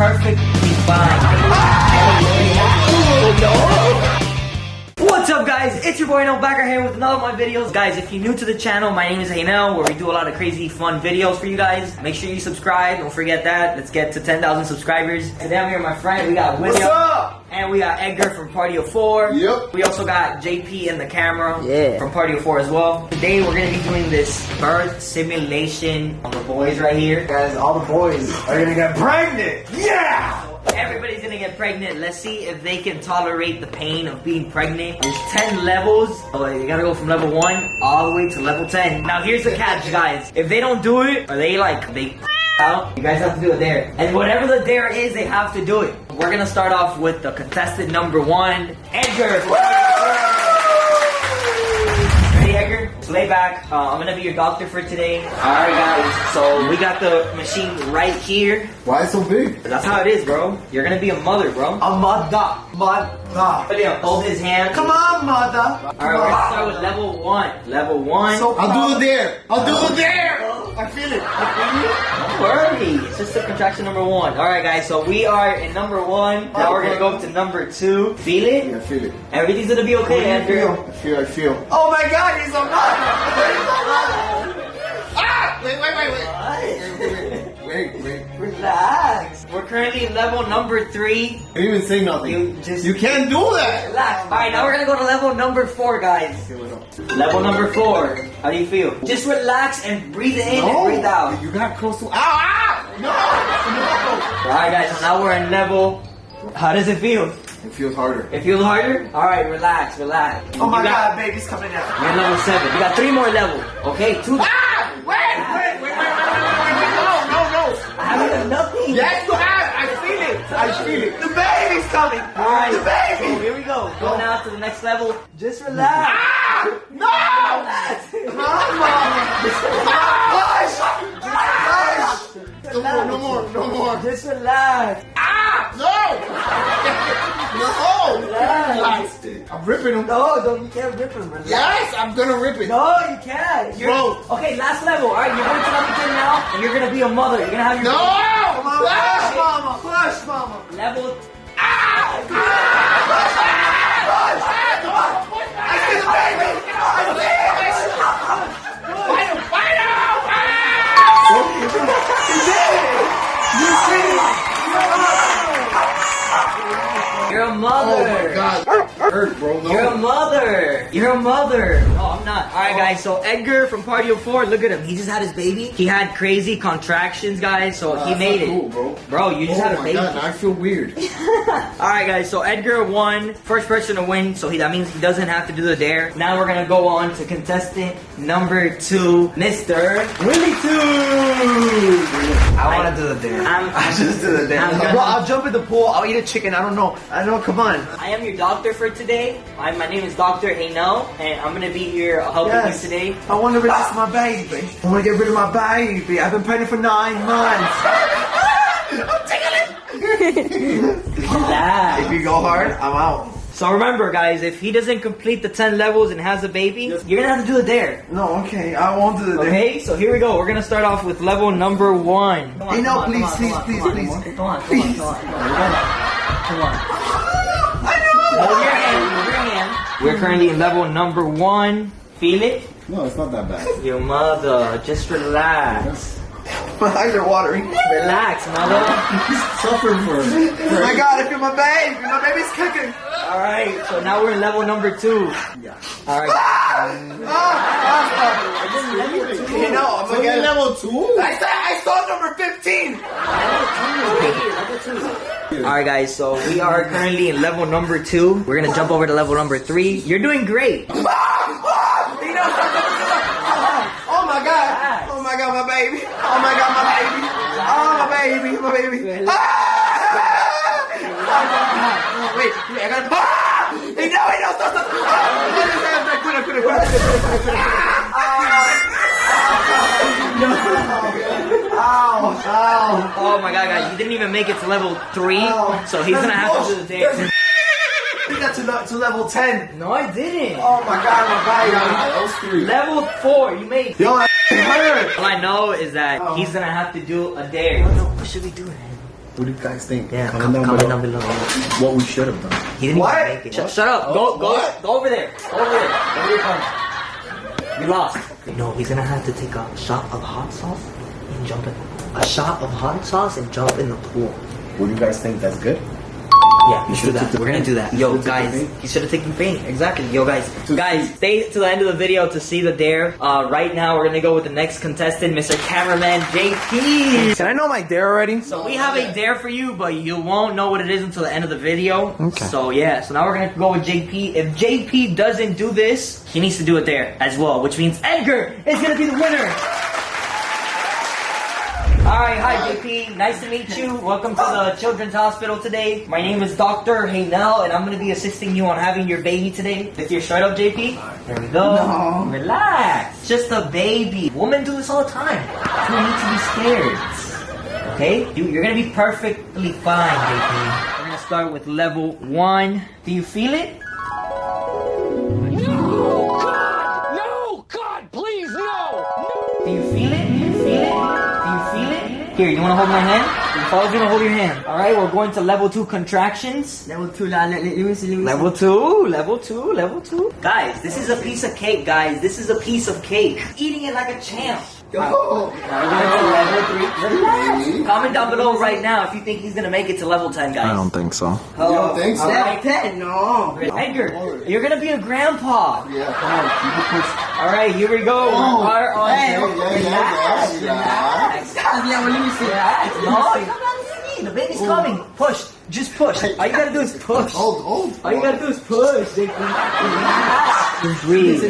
perfectly fine. What's up, guys? It's your boy Heynelm back here with another of my videos. Guys, if you're new to the channel, my name is Heynelm, where we do a lot of crazy fun videos for you guys. Make sure you subscribe, don't forget that. Let's get to 10,000 subscribers. Today I'm here with my friend, we got Wily. What's up? And we got Edgar from Party of 4. Yep. We also got JP in the camera from Party of 4 as well. Today we're going to be doing this birth simulation on the boys right here. Guys, all the boys are gonna get pregnant. Yeah! Everybody's gonna get pregnant. Let's see if they can tolerate the pain of being pregnant. There's 10 levels. So you gotta go from level 1 all the way to level 10. Now here's the catch, guys. If they don't do it, or they out, you guys have to do it there. And whatever the dare is, they have to do it. We're gonna start off with the contestant number 1, Edgar. Ready, Edgar? Lay back. I'm gonna be your doctor for today. Alright, guys. So we got the machine right here. Why so big? That's how it is, bro. You're gonna be a mother, bro. A mother. William, hold his hand. Come on, mother. Alright, we're gonna start with level 1. Level 1. So I'll do the dare. I'll do the dare. I feel it. Don't worry. It's just the contraction number 1. Alright, guys. So we are in number 1. Now we're gonna go up to number 2. Feel it? Yeah, I feel it. Everything's gonna be okay, Edgar. I feel. Oh my God, he's a mother. Ah! Wait. Relax. We're currently in level number 3. You didn't even say nothing. You can't do that. Relax. Alright, now we're gonna go to level number 4, guys. Level number 4. How do you feel? Just relax and breathe in and breathe out. You got close to. Ow! No! Alright, guys, so now we're in level. How does it feel? It feels harder. It feels harder? Alright, relax. Oh my God, baby's coming out. You're in level 7. You got 3 more levels. Okay, 2. Ah! Wait. No. I haven't done nothing. Yes, you have. I feel it. The baby's coming. Alright, The baby. so here we go. Go now to the next level. Just relax. Ah! No! Relax. No more. Just relax. Ah! No! Relax. I'm ripping him. No, you can't rip him. Relax. Yes, I'm gonna rip it. No, you can't. Bro. Okay, last level. Alright, you're going to level 10 now, and you're gonna be a mother. You're gonna have your Push, mama. level. Ah! I see the baby. Fight him. You're a mother. Oh my God. Hurt, bro. No. You're a mother. Oh, I'm not. Alright, guys. So Edgar from Party of 4, look at him. He just had his baby. He had crazy contractions, guys. So he made it. Cool, bro, you just had a baby. Oh my God, now I feel weird. Alright, guys. So Edgar won. First person to win. So that means he doesn't have to do the dare. Now we're gonna go on to contestant number 2, Mr. Willy 2. I want to do the dare. I just do the dare. Bro, I'll jump in the pool. I'll eat a chicken. I don't know. Come on. I am your doctor for today. My name is Dr. Heynelm, and I'm gonna be here helping you today. I want to release my baby. I want to get rid of my baby. I've been pregnant for 9 months. I'm tickling. Relax. If you go hard, I'm out. So remember, guys, if he doesn't complete the 10 levels and has a baby, you're gonna have to do a dare. No, okay. I won't do the dare. Okay, so here we go. We're gonna start off with level number 1. Hey, no, please. Come on. Hold your hand. We're currently in level number 1. Feel it? No, it's not that bad. Your mother, just relax. My eyes are watering. Relax, mother. Suffering for Oh my God, I feel my baby. My baby's kicking. Alright, so now we're in level number 2. Yeah. Alright. You know, I'm So gonna get level 2? I saw number 15. Alright, guys, so we are currently in level number 2. We're gonna jump over to level number 3. You're doing great. Oh my God, my baby. Oh my God, my baby. Oh, my baby. Wait, I gotta. Hey, no, stop. Ow. Oh my God, guys, you didn't even make it to level 3, so he's gonna have to do the dance. We got to level 10. No, I didn't. Oh my God, my baby. That was 3. Level 4, you made it. Yo, that hurt. All I know is that he's gonna have to do a dare. What should we do, man? What do you guys think? Yeah, comment down below. what we should have done. He didn't What? even make it. Shut up. Oh, Go over there. Go over there. Over your corner. You lost. No, he's gonna have to take a shot of hot sauce and jump in. A shot of hot sauce and jump in the pool. What do you guys think? That's good? Yeah, you should do that. We're gonna do that. Yo, guys, he should have taken paint. Exactly. Yo, guys, stay to the end of the video to see the dare. Right now, we're gonna go with the next contestant, Mr. Cameraman JP. Can I know my dare already? So we have a dare for you, but you won't know what it is until the end of the video. Okay. So yeah, so now we're gonna go with JP. If JP doesn't do this, he needs to do it there as well, which means Edgar is gonna be the winner. Alright, hi JP, nice to meet you. Welcome to the Children's Hospital today. My name is Dr. Heynelm, and I'm going to be assisting you on having your baby today. Lift your shirt up, JP. There we go. No. Relax. It's just a baby. Women do this all the time. You don't need to be scared. Okay? You're going to be perfectly fine, JP. We're going to start with level 1. Do you feel it? No, God! No, God, please, no! Do you feel it? Do you feel it? Do you feel it? Here, you want to hold my hand? If I was going to hold your hand. Alright, we're going to level 2 contractions. Level 2, let me see. Level 2. Guys, this is a piece of cake, guys. This is a piece of cake. Eating it like a champ. Oh. Now we're going to level 3. Relax. Comment down below right now if you think he's going to make it to level 10, guys. I don't think so. You don't think so? Alright. 10? No. Edgar, you're going to be a grandpa. Yeah, come on. Keep it push. Alright, here we go. Relax. Yeah, well, let me see. Relax. No, come on, see. The baby's coming. Push. Just push. All you gotta do is push. Hold. All you gotta do is push. Just breathe.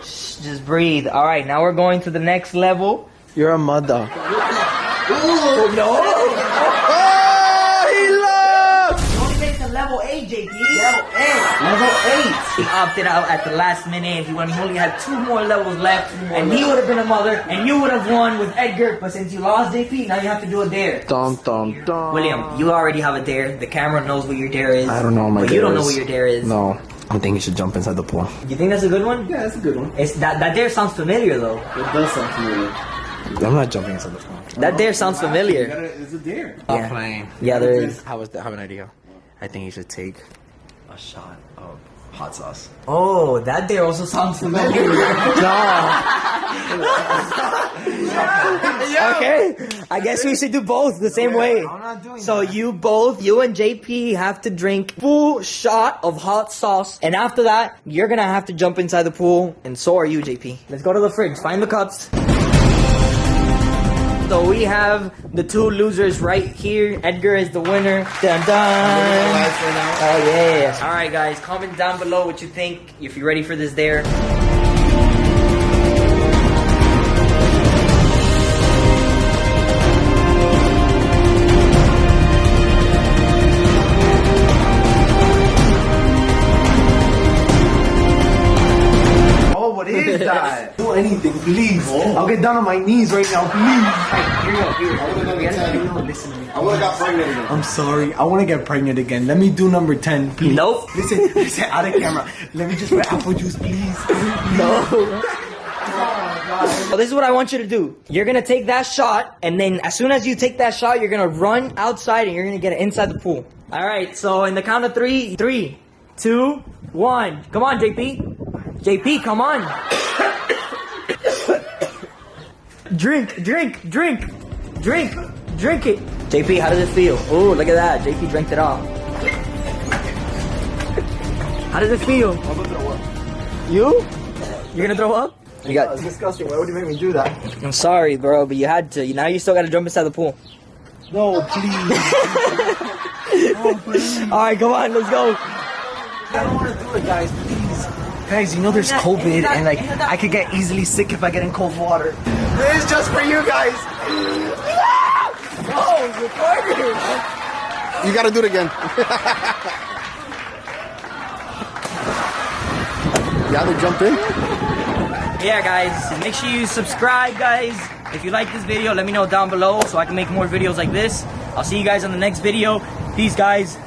Shh, just breathe. All right, now we're going to the next level. You're a mother. Oh, no. He lost! You only made it to level 8, JP. Level 8. He opted out at the last minute. He only had 2 more levels left, and he would have been a mother, and you would have won with Edgar. But since you lost, JP, now you have to do a dare. Dum. William, you already have a dare. The camera knows what your dare is. I don't know my but dare you don't know is. what your dare is. No. I think you should jump inside the pool. You think that's a good one? Yeah, that's a good one. It's that dare sounds familiar though. It does sound familiar. I'm not jumping inside the pool. That dare sounds familiar. It's a dare. Yeah. Stop playing. Yeah, there is. I have an idea. I think you should take a shot of hot sauce. Oh, that dare also sounds familiar. Okay, I guess we should do both the same way. I'm not doing So that. you and JP have to drink full shot of hot sauce, and after that, you're gonna have to jump inside the pool, and so are you, JP. Let's go to the fridge, find the cups. So we have the 2 losers right here. Edgar is the winner. Dun dun. Oh yeah. All right, guys, comment down below what you think. If you're ready for this dare. What is that? Do anything, please. I'll get down on my knees right now, please. Here you go. Listen to me. I would have got pregnant again. I'm sorry. I want to get pregnant again. Let me do number 10, please. Nope. Listen, out of camera. Let me just put apple juice, please. No. So this is what I want you to do. You're gonna take that shot, and then as soon as you take that shot, you're gonna run outside and you're gonna get it inside the pool. Alright, so in the count of 3, 3, 2, 1. Come on, JP. JP, come on. Drink it. JP, how does it feel? Oh, look at that. JP drank it all. How does it feel? I'm gonna throw up. You? You're gonna throw up? You got. That's disgusting. Why would you make me do that? I'm sorry, bro, but you had to. Now you still gotta jump inside the pool. No, please. Alright, come on, let's go. I don't want to do it, guys. Please. Guys, you know there's COVID, and like I could get easily sick if I get in cold water. This is just for you guys. Oh, you're recording. You gotta do it again. You gotta jump in. Yeah, guys, make sure you subscribe, guys. If you like this video, let me know down below so I can make more videos like this. I'll see you guys on the next video. Peace, guys.